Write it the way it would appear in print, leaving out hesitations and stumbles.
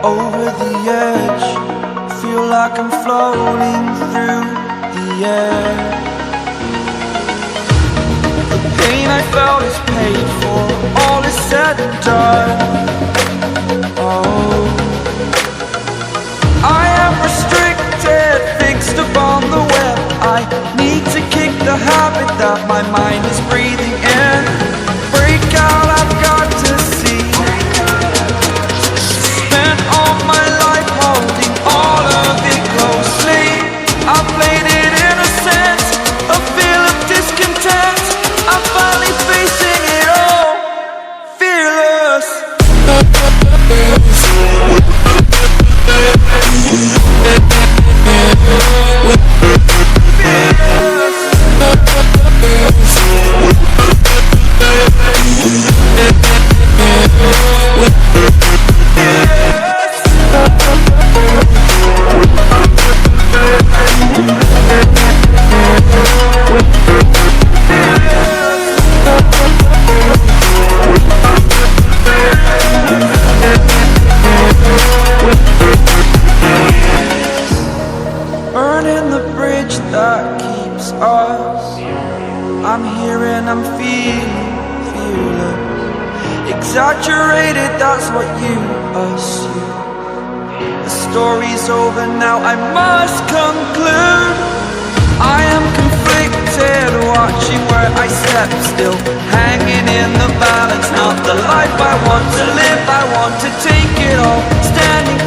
Over the edge, feel like I'm floating through the air. The pain I felt is paid for, all is said and done. Oh, I am restricted, fixed upon the web. I need to kick the habit that my mind is breathing in. Break out, I've got to see. Spent all my life holding all of it closely. I played it innocent, a feel of discontent. I'm finally facing it all, fearless. Burning the bridge that keeps us. I'm here and I'm feeling fearless. Exaggerated, that's what you assume. The story's over now, I must conclude. I am conflicted, watching where I step still, hanging in the balance. Not the life I want to live, I want to take it all. Standing